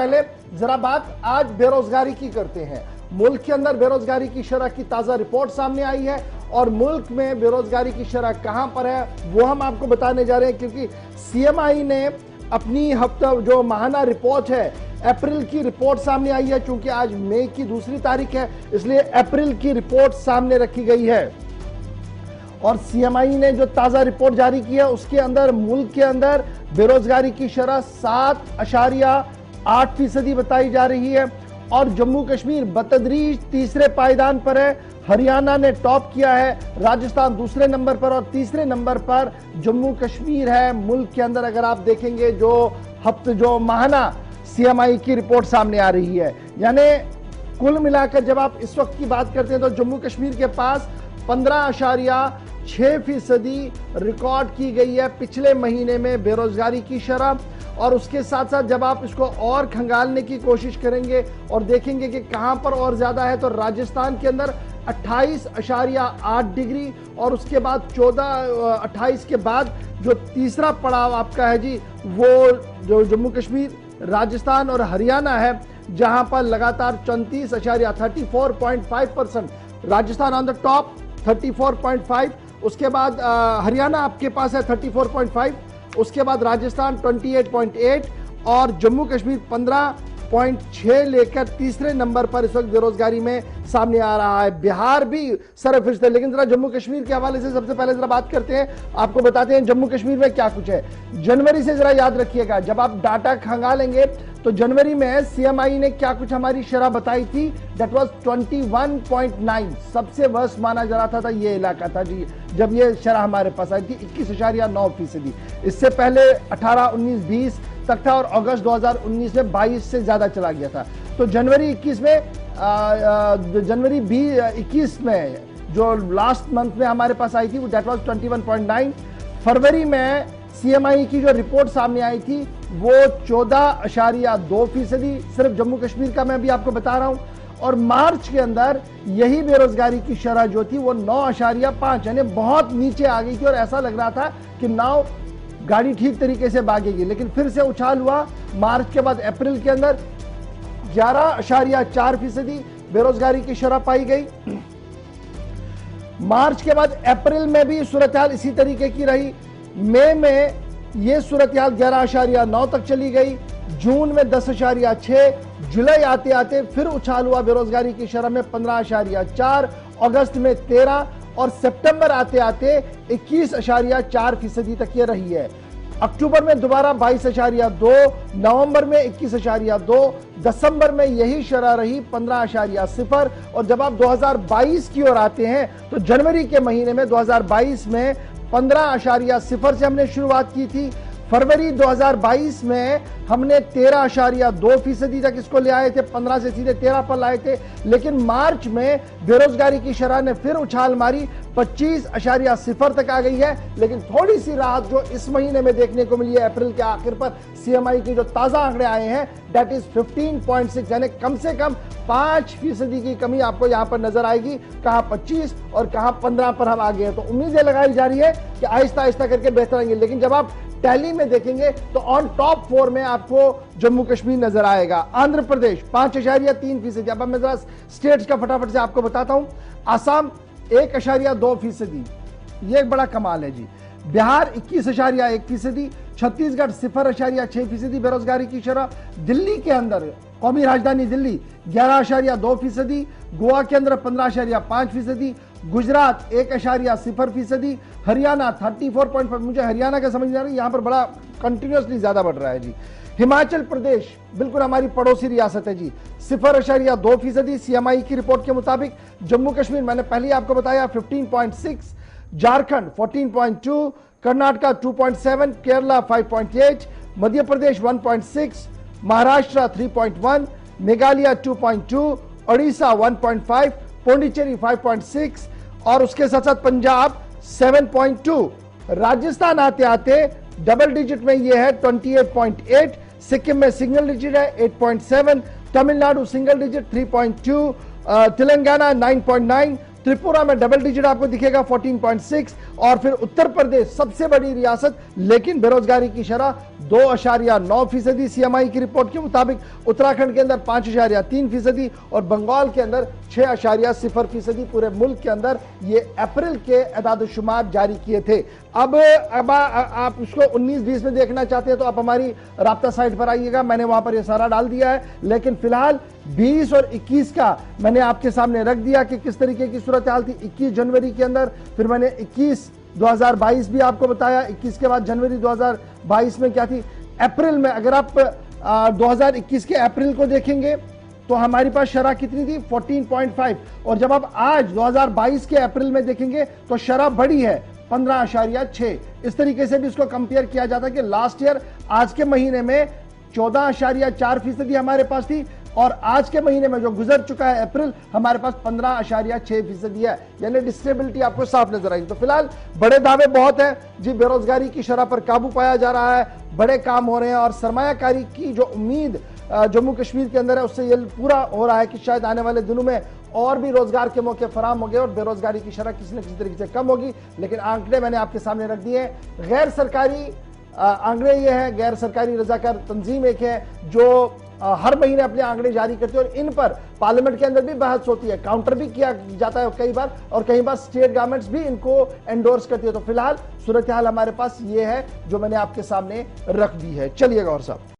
पहले जरा बात आज बेरोजगारी की करते हैं। मुल्क के अंदर बेरोजगारी की शरह की ताजा रिपोर्ट सामने आई है और मुल्क में बेरोजगारी की शरह कहां पर है वो हम आपको बताने जा रहे हैं, क्योंकि सीएमआई ने अपनी हफ्ता जो माहाना रिपोर्ट है अप्रैल की रिपोर्ट सामने आई है। चूंकि आज मई की 2 तारीख है इसलिए अप्रैल की रिपोर्ट सामने रखी गई है और सीएमआई ने जो ताजा रिपोर्ट जारी की है उसके अंदर मुल्क के अंदर बेरोजगारी की शरह 7.8% बताई जा रही है और जम्मू कश्मीर बतदरीज तीसरे पायदान पर है। हरियाणा ने टॉप किया है, राजस्थान दूसरे नंबर पर और तीसरे नंबर पर जम्मू कश्मीर है। मुल्क के अंदर अगर आप देखेंगे जो माहाना सीएमआई की रिपोर्ट सामने आ रही है, यानी कुल मिलाकर जब आप इस वक्त की बात करते हैं तो जम्मू कश्मीर के पास 15.6% रिकॉर्ड की गई है पिछले महीने में बेरोजगारी की शरह। और उसके साथ साथ जब आप इसको और खंगालने की कोशिश करेंगे और देखेंगे कि कहां पर और ज्यादा है तो राजस्थान के अंदर 28.8 डिग्री और उसके बाद 28 के बाद जो तीसरा पड़ाव आपका है जी वो जो जम्मू कश्मीर, राजस्थान और हरियाणा है, जहां पर लगातार 34.5% राजस्थान ऑन द टॉप 34.5, उसके बाद हरियाणा आपके पास है 34.5, उसके बाद राजस्थान 28.8 और जम्मू कश्मीर 15.6 लेकर तीसरे नंबर पर इस वक्त बेरोजगारी में सामने आ रहा है। बिहार भी सरफिरस्त है, लेकिन जरा जम्मू कश्मीर के हवाले से सबसे पहले जरा बात करते हैं, आपको बताते हैं जम्मू कश्मीर में क्या कुछ है। जनवरी से जरा याद रखिएगा, जब आप डाटा खंगालेंगे तो जनवरी में सीएमआई ने क्या कुछ हमारी शरह बताई थी, दैट वाज 21.9। सबसे वर्स्ट माना जा रहा था ये इलाका था जी जब ये शरह हमारे पास आई थी 21.9%। इससे पहले 18, 19, 20 तक था और अगस्त 2019 में 22 से ज्यादा चला गया था। तो जनवरी 21 में जो लास्ट मंथ में हमारे पास आई थी वो दैट वाज 21.9। फरवरी में सीएमआई की जो रिपोर्ट सामने आई थी वो 14.2% सिर्फ जम्मू कश्मीर का मैं भी आपको बता रहा हूं। और मार्च के अंदर यही बेरोजगारी की शरह जो थी वो 9.5 यानी बहुत नीचे आ गई थी और ऐसा लग रहा था कि नाउ गाड़ी ठीक तरीके से भागेगी, लेकिन फिर से उछाल हुआ। मार्च के बाद अप्रैल के अंदर 11.4% बेरोजगारी की शरह पाई गई। मार्च के बाद अप्रैल में भी सूरत हाल इसी तरीके की रही। मई में यह सूरत हाल 11.9 तक चली गई, जून में 10.6, जुलाई आते आते फिर उछाल हुआ बेरोजगारी की शरह में 15.4, अगस्त में 13 और सितंबर आते आते 21.4% तक ये रही है। अक्टूबर में दोबारा 22.2, नवंबर में 21.2, दिसंबर में यही शरह रही 15.0 और जब आप 2022 की ओर आते हैं तो जनवरी के महीने में 2022 में 15.0 से हमने शुरुआत की थी। फरवरी 2022 में हमने 13.2% तक इसको ले आए थे, 15 से सीधे 13 पर लाए थे। लेकिन मार्च में बेरोजगारी की शरह ने फिर उछाल मारी, 25.0 तक आ गई है। लेकिन थोड़ी सी राहत जो इस महीने में देखने को मिली है अप्रैल के आखिर पर सीएमआई के जो ताजा आंकड़े आए हैं दैट इज 15.6 यानी कम से कम 5% की कमी आपको यहां पर नजर आएगी। कहां 25 और कहां 15 पर हम आ गए हैं। तो उम्मीदें लगाई जा रही है कि आहिस्ता आहिस्ता करके बेहतर आएंगे। लेकिन जब आप टैली में देखेंगे तो ऑन टॉप 4 में आपको जम्मू कश्मीर नजर आएगा। आंध्र प्रदेश 5.3%। अब मैं जरा स्टेट्स का फटाफट से आपको बताता हूं। आसाम 1.2%, ये एक बड़ा कमाल है जी। बिहार 21.1%, छत्तीसगढ़ 0.6% बेरोजगारी की शरह। दिल्ली के अंदर कौमी राजधानी दिल्ली 11.2%, गोवा के अंदर 15.5%, गुजरात 1.0%, हरियाणा 34.5। मुझे हरियाणा का समझ नहीं आ रहा, यहां पर बड़ा कंटिन्यूअसली ज्यादा बढ़ रहा है जी। हिमाचल प्रदेश बिल्कुल हमारी पड़ोसी रियासत है जी, 0.2% सीएमआई की रिपोर्ट के मुताबिक। जम्मू कश्मीर मैंने पहले ही आपको बताया 15.6, झारखंड 14.2, कर्नाटका 2.7, केरला 5.8, मध्य प्रदेश 1.6, महाराष्ट्र 3.1, मेघालय 2.2, ओडिशा 1.5, पौंडीचेरी 5.6 और उसके साथ साथ पंजाब 7.2। राजस्थान आते आते डबल डिजिट में यह है 28.8, सिक्किम में सिंगल डिजिट है 8.7, तमिलनाडु सिंगल डिजिट 3.2, तेलंगाना 9.9, त्रिपुरा में डबल डिजिट आपको दिखेगा 14.6, और फिर उत्तर प्रदेश सबसे बड़ी रियासत लेकिन बेरोजगारी की शरह 2.9% सीएमआई की रिपोर्ट के मुताबिक, उत्तराखंड के अंदर 5.3% और बंगाल के अंदर 6.0% पूरे मुल्क के अंदर ये अप्रैल के एदाद-ओ-शुमार जारी किए थे। अब आप इसको 19-20 में देखना चाहते हैं तो आप हमारी राब्ता साइट पर आइएगा, मैंने वहां पर ये सारा डाल दिया है। लेकिन फिलहाल 20 और 21 का मैंने आपके सामने रख दिया कि किस तरीके की सूरत हाल थी 21 जनवरी के अंदर। फिर मैंने 2022 भी आपको बताया, 21 के बाद जनवरी 2022 में क्या थी। अप्रैल में अगर आप 2021 के अप्रैल को देखेंगे तो हमारे पास शरह कितनी थी 14.5, और जब आप आज 2022 के अप्रैल में देखेंगे तो शरह बढ़ी है 15.6। इस तरीके से भी इसको कंपेयर किया जाता है कि लास्ट ईयर आज के महीने में 14.4% हमारे पास थी, और आज के महीने में जो गुजर चुका है अप्रैल, हमारे पास 15.6% है, यानी डिस्टेबिलिटी आपको साफ नजर आई। तो फिलहाल बड़े दावे बहुत है जी, बेरोजगारी की शरह पर काबू पाया जा रहा है, बड़े काम हो रहे हैं, और सरमायाकारी की जो उम्मीद जम्मू कश्मीर के अंदर है उससे ये पूरा हो रहा है कि शायद आने वाले दिनों में और भी रोजगार के मौके फराम होंगे और बेरोजगारी की शरह किसी न किसी तरीके से कम होगी। लेकिन आंकड़े मैंने आपके सामने रख दिए हैं। गैर सरकारी आंकड़े ये हैं, गैर सरकारी रजाकार तंजीम एक है जो हर महीने अपने आंकड़े जारी करती है, और इन पर पार्लियामेंट के अंदर भी बहस होती है, काउंटर भी किया जाता है कई बार, और कई बार स्टेट गवर्नमेंट्स भी इनको एंडोर्स करती है। तो फिलहाल सूरत हाल हमारे पास ये है जो मैंने आपके सामने रख दी है। चलिएगा और साहब।